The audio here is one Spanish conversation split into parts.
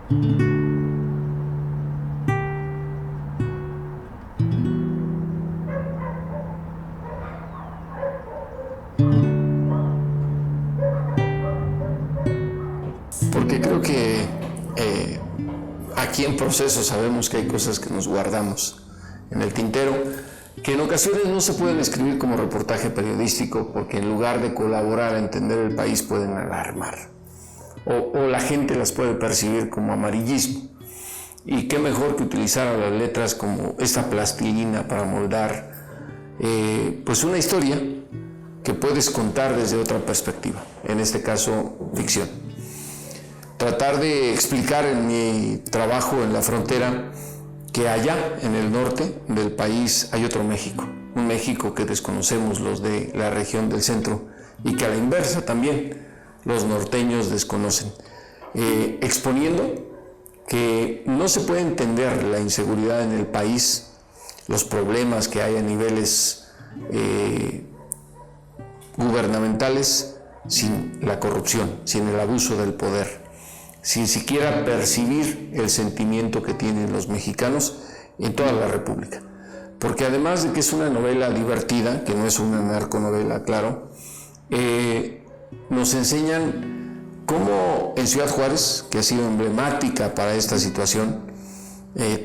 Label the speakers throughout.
Speaker 1: Porque creo que aquí en Proceso sabemos que hay cosas que nos guardamos en el tintero, que en ocasiones no se pueden escribir como reportaje periodístico porque en lugar de colaborar a entender el país pueden alarmar o la gente las puede percibir como amarillismo. Y qué mejor que utilizar a las letras como esta plastilina para moldar pues una historia que puedes contar desde otra perspectiva, en este caso ficción. Tratar de explicar en mi trabajo en la frontera que allá en el norte del país hay otro México, un México que desconocemos los de la región del centro y que a la inversa también los norteños desconocen, exponiendo que no se puede entender la inseguridad en el país, los problemas que hay a niveles gubernamentales sin la corrupción, sin el abuso del poder, sin siquiera percibir el sentimiento que tienen los mexicanos en toda la República. Porque además de que es una novela divertida, que no es una narconovela, claro, nos enseñan cómo en Ciudad Juárez, que ha sido emblemática para esta situación,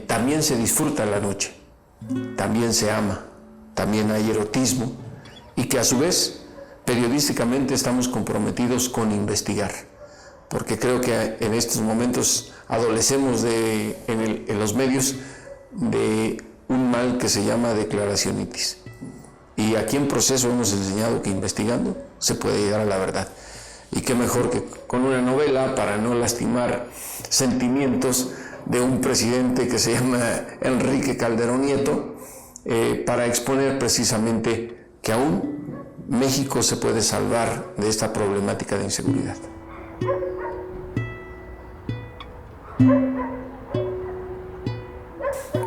Speaker 1: también se disfruta la noche, también se ama, también hay erotismo y que a su vez periodísticamente estamos comprometidos con investigar. Porque creo que en estos momentos adolecemos en los medios de un mal que se llama declaracionitis. Y aquí en Proceso hemos enseñado que investigando se puede llegar a la verdad. Y qué mejor que con una novela para no lastimar sentimientos de un presidente que se llama Enrique Calderón Nieto, para exponer precisamente que aún México se puede salvar de esta problemática de inseguridad.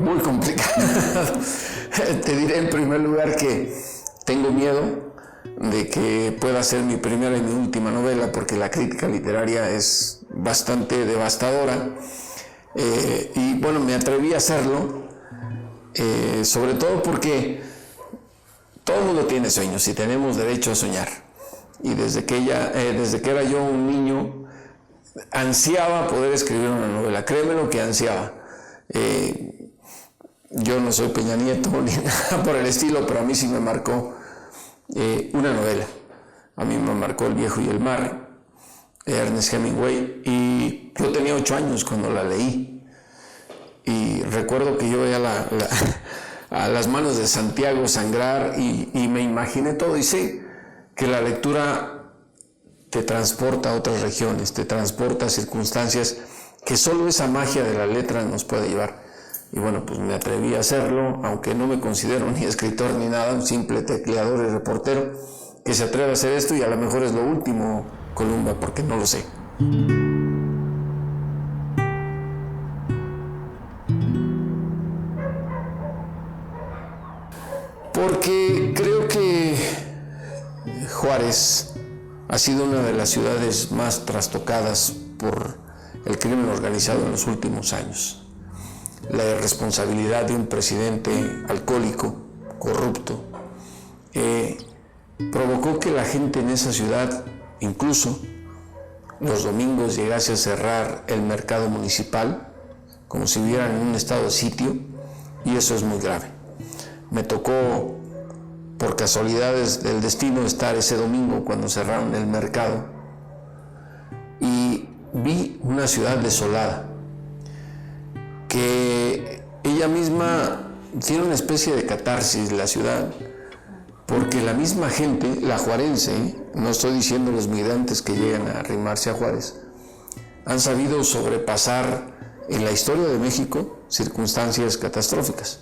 Speaker 1: Muy complicado. Te diré en primer lugar que tengo miedo de que pueda ser mi primera y mi última novela, porque la crítica literaria es bastante devastadora, y bueno, me atreví a hacerlo, sobre todo porque todo el mundo tiene sueños y tenemos derecho a soñar, y desde que era yo un niño ansiaba poder escribir una novela. Créeme lo que ansiaba. Yo no soy Peña Nieto ni nada por el estilo, pero a mí sí me marcó una novela. A mí me marcó El viejo y el mar, Ernest Hemingway, y yo tenía 8 años cuando la leí. Y recuerdo que yo veía a las manos de Santiago sangrar y me imaginé todo, y sé que la lectura te transporta a otras regiones, te transporta a circunstancias que solo esa magia de la letra nos puede llevar. Y bueno, pues me atreví a hacerlo, aunque no me considero ni escritor ni nada, un simple tecleador y reportero que se atreve a hacer esto, y a lo mejor es lo último, Columba, porque no lo sé. Porque creo que Juárez ha sido una de las ciudades más trastocadas por el crimen organizado en los últimos años. La irresponsabilidad de un presidente alcohólico, corrupto, provocó que la gente en esa ciudad, incluso los domingos, llegase a cerrar el mercado municipal, como si vivieran en un estado de sitio, y eso es muy grave. Me tocó, por casualidades del destino, estar ese domingo cuando cerraron el mercado, y vi una ciudad desolada, que ella misma tiene una especie de catarsis, la ciudad, porque la misma gente, la juarense, no estoy diciendo los migrantes que llegan a arrimarse a Juárez, han sabido sobrepasar en la historia de México circunstancias catastróficas.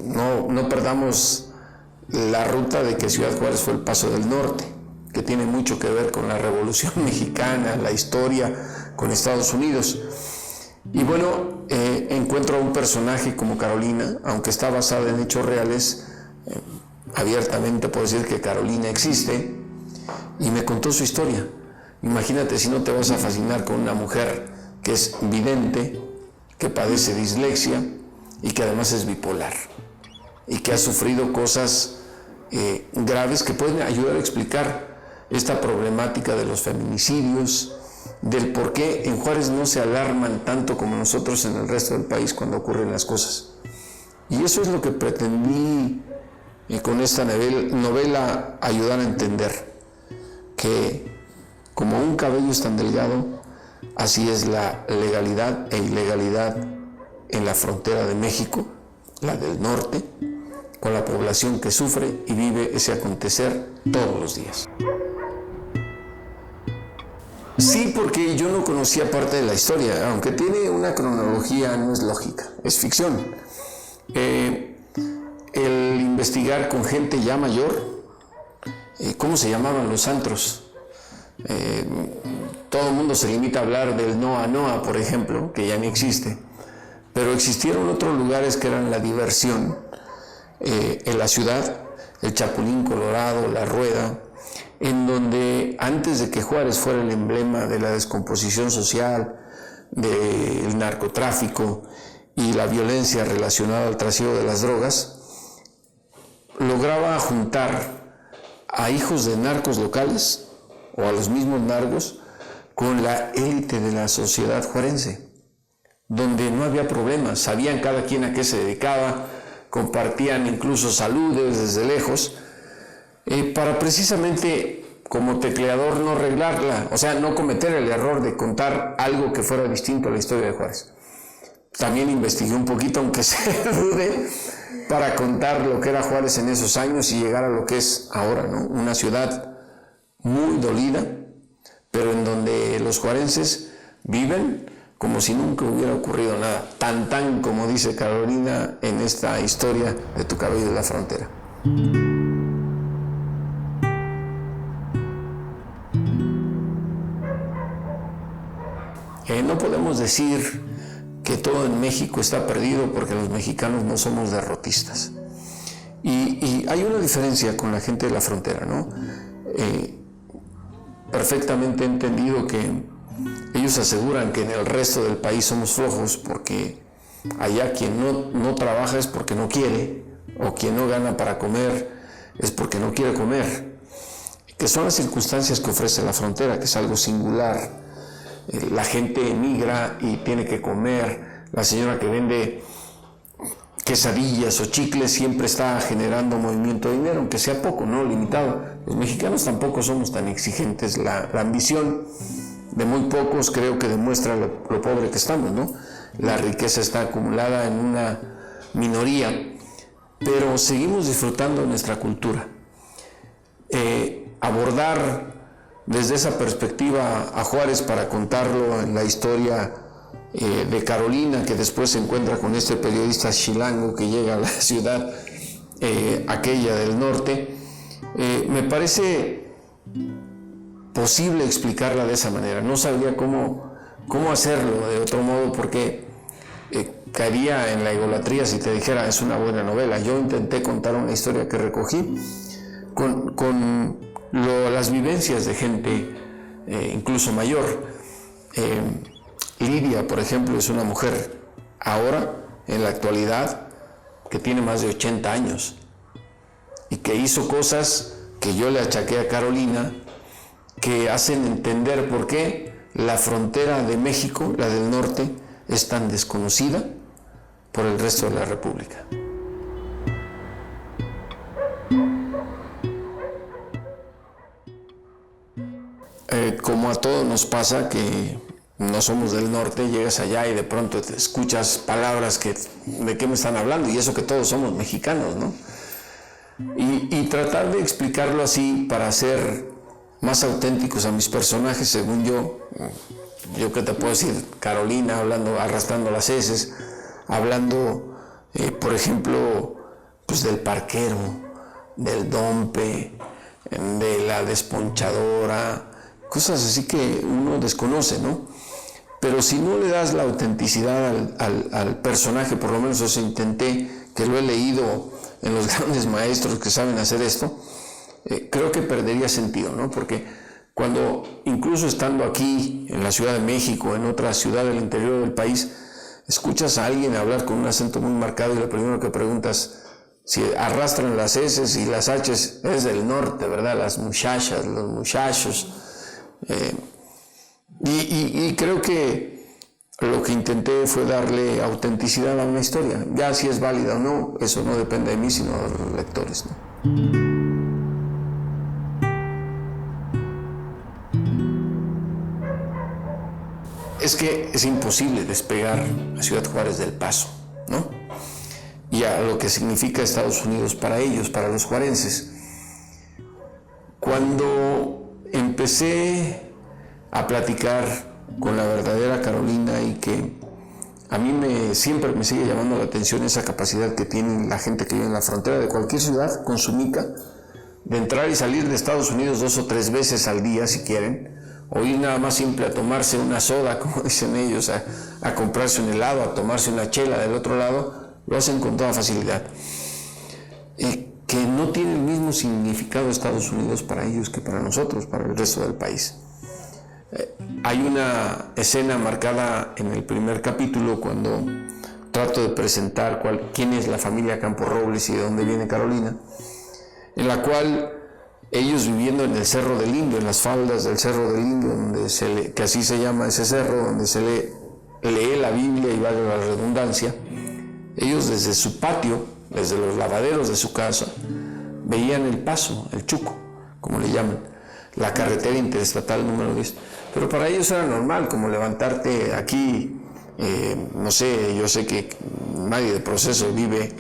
Speaker 1: No perdamos la ruta de que Ciudad Juárez fue el Paso del Norte, que tiene mucho que ver con la Revolución Mexicana, la historia con Estados Unidos. Y bueno, encuentro a un personaje como Carolina, aunque está basada en hechos reales, abiertamente puedo decir que Carolina existe, y me contó su historia. Imagínate si no te vas a fascinar con una mujer que es vidente, que padece dislexia y que además es bipolar y que ha sufrido cosas graves que pueden ayudar a explicar esta problemática de los feminicidios, del por qué en Juárez no se alarman tanto como nosotros en el resto del país cuando ocurren las cosas. Y eso es lo que pretendí con esta novela ayudar a entender, que como un cabello es tan delgado, así es la legalidad e ilegalidad en la frontera de México, la del norte, con la población que sufre y vive ese acontecer todos los días. Sí, porque yo no conocía parte de la historia, aunque tiene una cronología, no es lógica, es ficción. El investigar con gente ya mayor, cómo se llamaban los antros. Todo el mundo se limita a hablar del Noa Noa, por ejemplo, que ya ni existe, pero existieron otros lugares que eran la diversión en la ciudad, el Chapulín Colorado, la Rueda, en donde antes de que Juárez fuera el emblema de la descomposición social, del narcotráfico y la violencia relacionada al trasiego de las drogas, lograba juntar a hijos de narcos locales o a los mismos narcos con la élite de la sociedad juarense, donde no había problemas, sabían cada quien a qué se dedicaba, compartían incluso saludes desde lejos, para precisamente como tecleador no arreglarla, o sea, no cometer el error de contar algo que fuera distinto a la historia de Juárez. También investigué un poquito, aunque se dude, para contar lo que era Juárez en esos años y llegar a lo que es ahora, ¿no? Una ciudad muy dolida, pero en donde los juarenses viven como si nunca hubiera ocurrido nada, tan como dice Carolina en esta historia de Tu cabello de la frontera. No podemos decir que todo en México está perdido porque los mexicanos no somos derrotistas. Y hay una diferencia con la gente de la frontera, ¿no? Perfectamente he entendido que ellos aseguran que en el resto del país somos flojos porque allá quien no trabaja es porque no quiere, o quien no gana para comer es porque no quiere comer, que son las circunstancias que ofrece la frontera, que es algo singular. La gente emigra y tiene que comer. La señora que vende quesadillas o chicles siempre está generando movimiento de dinero, aunque sea poco, ¿no? Limitado. Los mexicanos tampoco somos tan exigentes. La ambición de muy pocos creo que demuestra lo pobre que estamos, ¿no? La riqueza está acumulada en una minoría, pero seguimos disfrutando de nuestra cultura. Abordar desde esa perspectiva a Juárez para contarlo en la historia de Carolina, que después se encuentra con este periodista chilango que llega a la ciudad aquella del norte, me parece posible explicarla de esa manera. No sabría cómo hacerlo de otro modo, porque caería en la egolatría si te dijera es una buena novela. Yo intenté contar una historia que recogí con las vivencias de gente incluso mayor. Lidia, por ejemplo, es una mujer ahora, en la actualidad, que tiene más de 80 años y que hizo cosas que yo le achaqué a Carolina, que hacen entender por qué la frontera de México, la del norte, es tan desconocida por el resto de la República. Como a todos nos pasa que no somos del norte, llegas allá y de pronto te escuchas palabras que de qué me están hablando, y eso que todos somos mexicanos, ¿no? Y tratar de explicarlo así para hacer más auténticos a mis personajes, según yo que te puedo decir, Carolina hablando, arrastrando las heces, hablando, por ejemplo, pues del parquero, del dompe, de la desponchadora, cosas así que uno desconoce, ¿no? Pero si no le das la autenticidad al personaje, por lo menos eso intenté, que lo he leído en los grandes maestros que saben hacer esto, creo que perdería sentido, ¿no? Porque Cuando incluso estando aquí en la Ciudad de México, en otra ciudad del interior del país, escuchas a alguien hablar con un acento muy marcado y lo primero que preguntas, si arrastran las S y las H, es del norte, ¿verdad? Las muchachas, los muchachos. Y creo que lo que intenté fue darle autenticidad a una historia. Ya si es válida o no, eso no depende de mí, sino de los lectores, ¿no? Es que es imposible despegar a Ciudad Juárez del Paso, ¿no? Y a lo que significa Estados Unidos para ellos, para los juarenses. Cuando empecé a platicar con la verdadera Carolina y que a mí siempre me sigue llamando la atención esa capacidad que tiene la gente que vive en la frontera de cualquier ciudad con su mica, de entrar y salir de Estados Unidos 2 o 3 veces al día si quieren, o ir nada más simple a tomarse una soda, como dicen ellos, a comprarse un helado, a tomarse una chela del otro lado, lo hacen con toda facilidad. Que no tiene el mismo significado Estados Unidos para ellos que para nosotros, para el resto del país. Hay una escena marcada en el primer capítulo cuando trato de presentar quién es la familia Campos Robles y de dónde viene Carolina, en la cual ellos viviendo en el Cerro del Indio, en las faldas del Cerro del Indio, que así se llama ese cerro, donde se lee la Biblia y valga la redundancia, ellos desde su patio, desde los lavaderos de su casa, veían el paso, el Chuco, como le llaman, la carretera interestatal número 10. Pero para ellos era normal, como levantarte aquí, no sé, yo sé que nadie de Proceso vive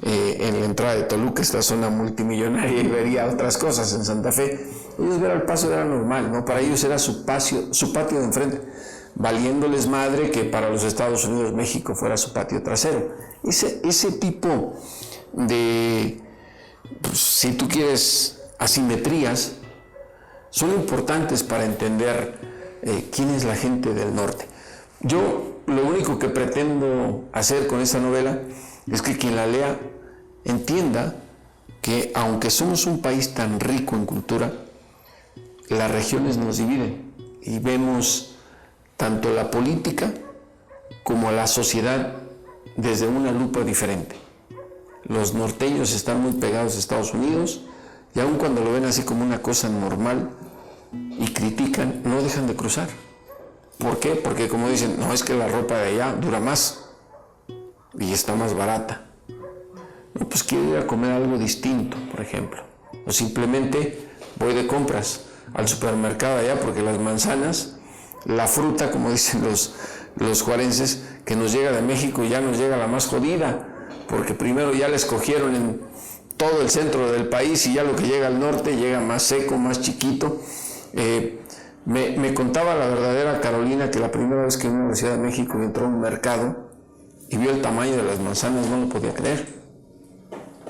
Speaker 1: en la entrada de Toluca, esta zona multimillonaria, y vería otras cosas en Santa Fe. Ellos ver al paso era normal, ¿no? Para ellos era su patio de enfrente, valiéndoles madre que para los Estados Unidos México fuera su patio trasero. Ese tipo de, pues, si tú quieres, asimetrías, son importantes para entender quién es la gente del norte. Yo lo único que pretendo hacer con esta novela es que quien la lea entienda que aunque somos un país tan rico en cultura, las regiones nos dividen y vemos tanto la política como la sociedad desde una lupa diferente. Los norteños están muy pegados a Estados Unidos y aun cuando lo ven así como una cosa normal y critican, no dejan de cruzar. ¿Por qué? Porque como dicen, no, es que la ropa de allá dura más y está más barata. No, pues quiero ir a comer algo distinto, por ejemplo. O simplemente voy de compras al supermercado allá porque las manzanas, la fruta, como dicen los juarenses, que nos llega de México ya nos llega la más jodida, porque primero ya la escogieron en todo el centro del país y ya lo que llega al norte llega más seco, más chiquito. Me contaba la verdadera Carolina que la primera vez que vino a la Ciudad de México entró a un mercado y vio el tamaño de las manzanas, no lo podía creer.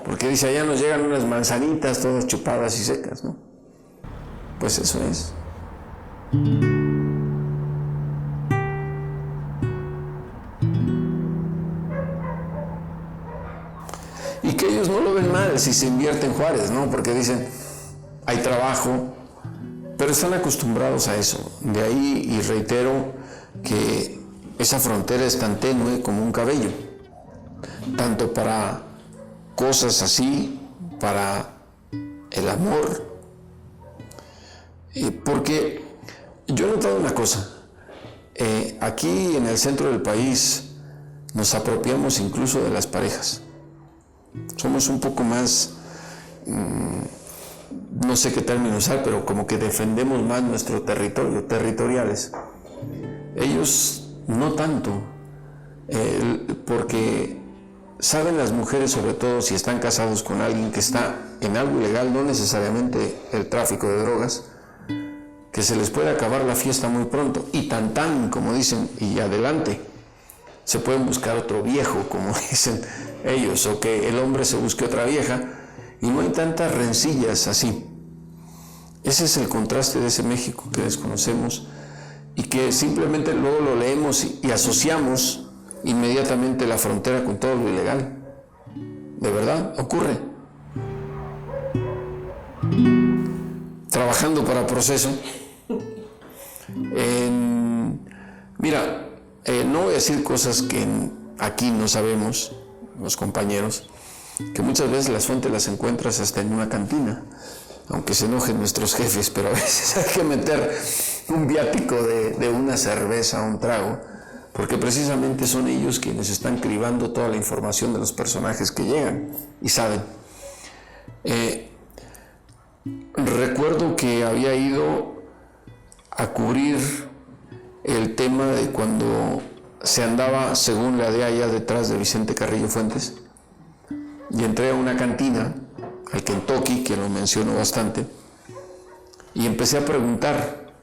Speaker 1: Porque dice, allá nos llegan unas manzanitas todas chupadas y secas, ¿no? Pues eso es. Y que ellos no lo ven mal si se invierte en Juárez, ¿no? Porque dicen, hay trabajo, pero están acostumbrados a eso. De ahí, y reitero, que esa frontera es tan tenue como un cabello, tanto para cosas así, para el amor. Porque yo he notado una cosa, aquí en el centro del país nos apropiamos incluso de las parejas. Somos un poco más, no sé qué término usar, pero como que defendemos más nuestro territorio, territoriales. Ellos no tanto, porque saben las mujeres, sobre todo si están casados con alguien que está en algo ilegal, no necesariamente el tráfico de drogas, que se les puede acabar la fiesta muy pronto, y tan, como dicen, y adelante. Se pueden buscar otro viejo, como dicen ellos, o que el hombre se busque otra vieja, y no hay tantas rencillas así. Ese es el contraste de ese México que desconocemos y que simplemente luego lo leemos y asociamos inmediatamente la frontera con todo lo ilegal. De verdad, ocurre. Trabajando para Proceso, Mira, no voy a decir cosas que aquí no sabemos, los compañeros, que muchas veces las fuentes las encuentras hasta en una cantina, aunque se enojen nuestros jefes, pero a veces hay que meter un viático de una cerveza, un trago, porque precisamente son ellos quienes están cribando toda la información de los personajes que llegan y saben. Recuerdo que había ido a cubrir el tema de cuando se andaba, según la DEA, allá detrás de Vicente Carrillo Fuentes, y entré a una cantina, al Kentucky, que lo menciono bastante, y empecé a preguntar,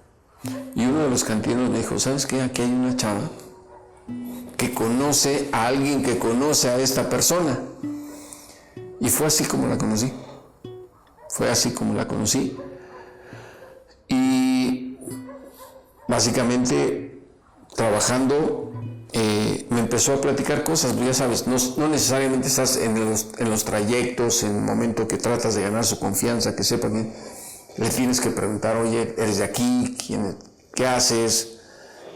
Speaker 1: y uno de los cantineros me dijo, ¿sabes qué? Aquí hay una chava que conoce a alguien que conoce a esta persona, y fue así como la conocí. Y básicamente trabajando me empezó a platicar cosas, ya sabes, no necesariamente estás en los trayectos, en el momento que tratas de ganar su confianza, que sepa que le tienes que preguntar, oye, ¿eres de aquí? ¿Qué haces?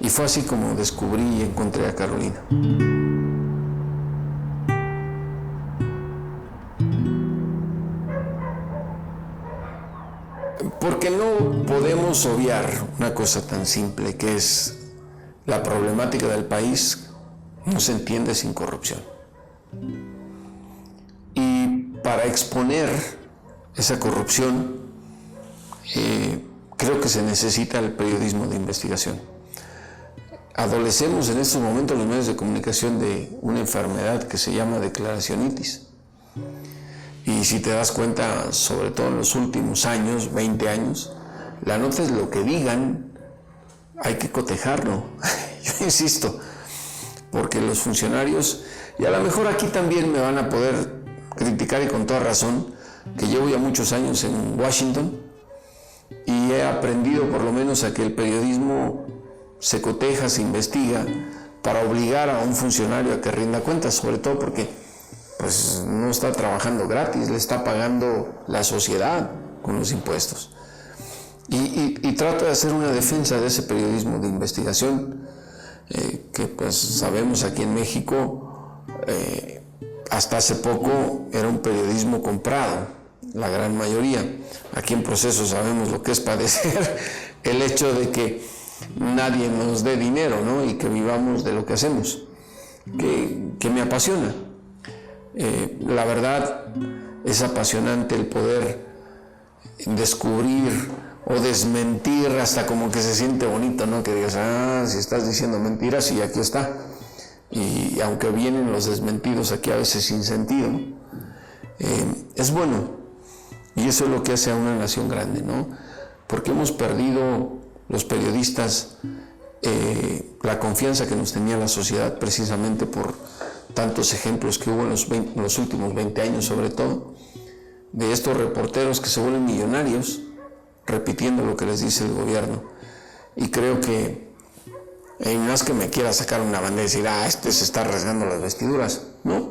Speaker 1: Y fue así como descubrí y encontré a Carolina. Porque no podemos obviar una cosa tan simple que es la problemática del país no se entiende sin corrupción. Y para exponer esa corrupción creo que se necesita el periodismo de investigación. Adolecemos en estos momentos los medios de comunicación de una enfermedad que se llama declaracionitis. Y si te das cuenta, sobre todo en los últimos años, 20 años, la nota es lo que digan, hay que cotejarlo. Yo insisto, porque los funcionarios, y a lo mejor aquí también me van a poder criticar y con toda razón, que llevo ya muchos años en Washington y he aprendido por lo menos a que el periodismo se coteja, se investiga para obligar a un funcionario a que rinda cuentas, sobre todo porque pues no está trabajando gratis, le está pagando la sociedad con los impuestos. Y trato de hacer una defensa de ese periodismo de investigación que pues sabemos aquí en México hasta hace poco era un periodismo comprado, la gran mayoría. Aquí en Proceso sabemos lo que es padecer el hecho de que nadie nos dé dinero, ¿no? Y que vivamos de lo que hacemos, que me apasiona. La verdad es apasionante el poder descubrir o desmentir, hasta como que se siente bonito, ¿no? Que digas, si estás diciendo mentiras y aquí está. Y aunque vienen los desmentidos aquí a veces sin sentido, es bueno. Y eso es lo que hace a una nación grande, ¿no? Porque hemos perdido los periodistas la confianza que nos tenía la sociedad precisamente por tantos ejemplos que hubo en los últimos 20 años, sobre todo, de estos reporteros que se vuelven millonarios repitiendo lo que les dice el gobierno. Y creo que no es que me quiera sacar una bandera y decir, este se está rasgando las vestiduras, ¿no?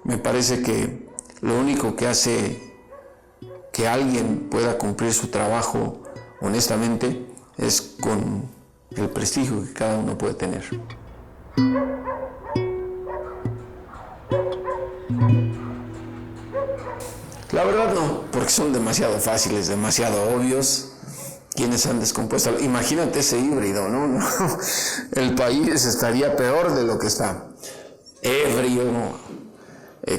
Speaker 1: Me parece que lo único que hace que alguien pueda cumplir su trabajo honestamente es con el prestigio que cada uno puede tener. La verdad no, porque son demasiado fáciles, demasiado obvios. Quienes han descompuesto, imagínate ese híbrido, ¿no? El país estaría peor de lo que está. Ebrio,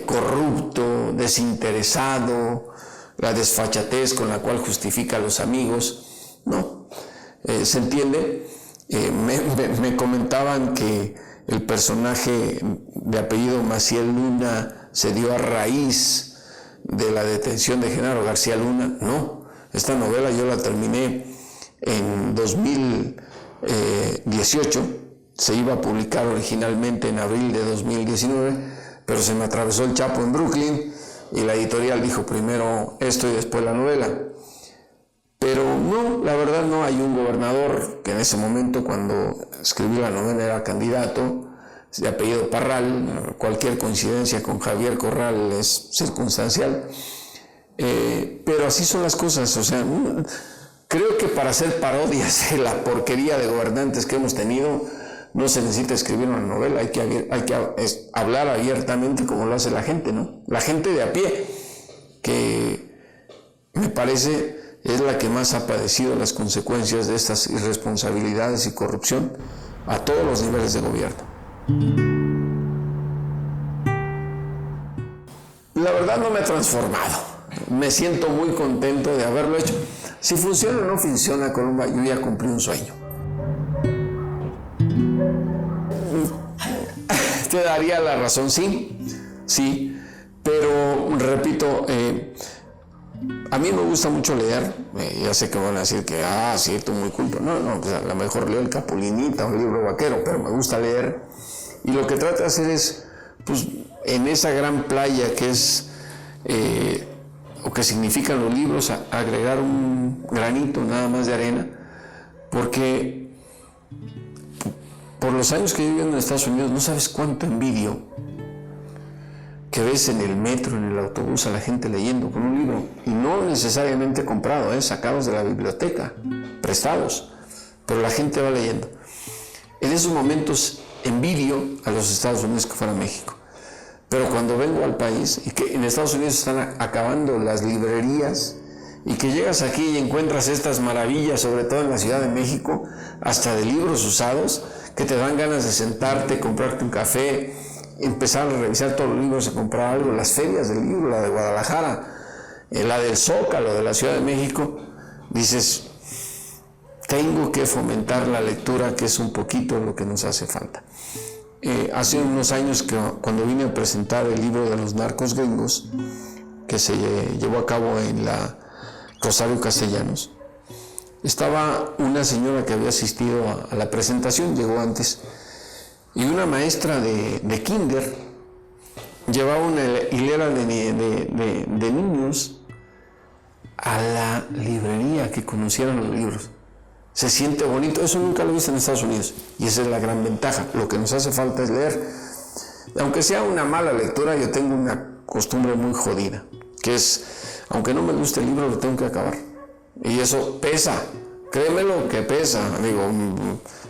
Speaker 1: corrupto, desinteresado, la desfachatez con la cual justifica a los amigos, ¿no? ¿Se entiende? Me comentaban que el personaje de apellido Maciel Luna se dio a raíz de la detención de Genaro García Luna. No, esta novela yo la terminé en 2018, se iba a publicar originalmente en abril de 2019, pero se me atravesó el Chapo en Brooklyn y la editorial dijo primero esto y después la novela. Pero no, la verdad no. Hay un gobernador que en ese momento, cuando escribí la novela, era candidato, de apellido Parral. Cualquier coincidencia con Javier Corral es circunstancial, pero así son las cosas. O sea, Creo que para hacer parodias de la porquería de gobernantes que hemos tenido, no se necesita escribir una novela, hay que hablar abiertamente como lo hace la gente, ¿no? La gente de a pie, que me parece es la que más ha padecido las consecuencias de estas irresponsabilidades y corrupción a todos los niveles de gobierno. La verdad no me ha transformado, me siento muy contento de haberlo hecho. Si funciona o no funciona, Columba, yo ya cumplí un sueño. Te daría la razón, sí, pero repito, a mí me gusta mucho leer, ya sé que van a decir que, sí, tú muy culto. No, pues a lo mejor leo el Capulinita o el libro vaquero, pero me gusta leer. Y lo que trato de hacer es, pues, en esa gran playa que es, o que significan los libros, agregar un granito nada más de arena, porque por los años que yo vivo en Estados Unidos, no sabes cuánto envidio que ves en el metro, en el autobús, a la gente leyendo con un libro, y no necesariamente comprado, sacados de la biblioteca, prestados, pero la gente va leyendo. En esos momentos envidio a los Estados Unidos que fuera México, pero cuando vengo al país, y que en Estados Unidos están acabando las librerías, y que llegas aquí y encuentras estas maravillas, sobre todo en la Ciudad de México, hasta de libros usados, que te dan ganas de sentarte, comprarte un café, empezar a revisar todos los libros y comprar algo. Las ferias del libro, la de Guadalajara, la del Zócalo de la Ciudad de México, dices, tengo que fomentar la lectura, que es un poquito lo que nos hace falta. Hace unos años, que cuando vine a presentar el libro de los narcos gringos, que se llevó a cabo en la Rosario Castellanos, estaba una señora que había asistido a la presentación, llegó antes, y una maestra de kinder llevaba una hilera de niños a la librería, que conocieran los libros. Se siente bonito, eso nunca lo he visto en Estados Unidos, y esa es la gran ventaja. Lo que nos hace falta es leer. Aunque sea una mala lectura, yo tengo una costumbre muy jodida, que es, aunque no me guste el libro, lo tengo que acabar. Y eso pesa, créemelo que pesa. Digo,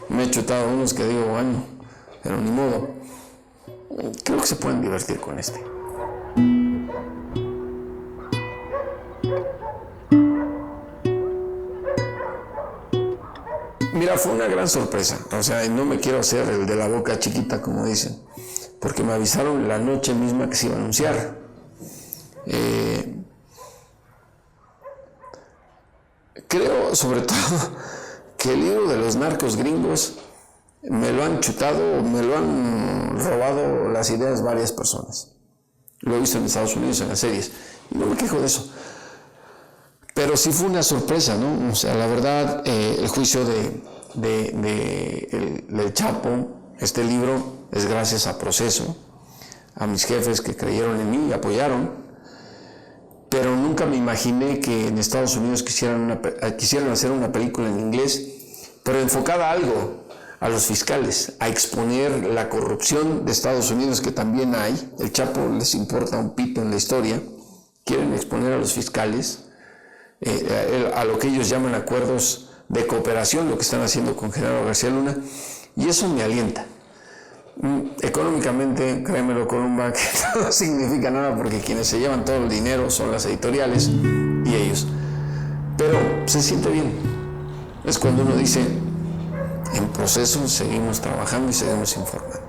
Speaker 1: me he chutado unos que digo, bueno, pero ni modo. Creo que se pueden divertir con este. Mira, fue una gran sorpresa. O sea, no me quiero hacer el de la boca chiquita, como dicen, porque me avisaron la noche misma que se iba a anunciar. Creo, sobre todo, que el libro de los narcos gringos me lo han chutado, me lo han robado las ideas varias personas. Lo he visto en Estados Unidos, en las series, y no me quejo de eso. Pero sí fue una sorpresa, ¿no? O sea, la verdad, el juicio del Chapo, este libro, es gracias a Proceso, a mis jefes que creyeron en mí y apoyaron. Pero nunca me imaginé que en Estados Unidos quisieran hacer una película en inglés, pero enfocada a algo, a los fiscales, a exponer la corrupción de Estados Unidos, que también hay. El Chapo les importa un pito en la historia. Quieren exponer a los fiscales, a lo que ellos llaman acuerdos de cooperación, lo que están haciendo con Genaro García Luna, y eso me alienta. Económicamente, créemelo, Columba, que no significa nada, porque quienes se llevan todo el dinero son las editoriales y ellos. Pero se siente bien. Es cuando uno dice, en Proceso seguimos trabajando y seguimos informando.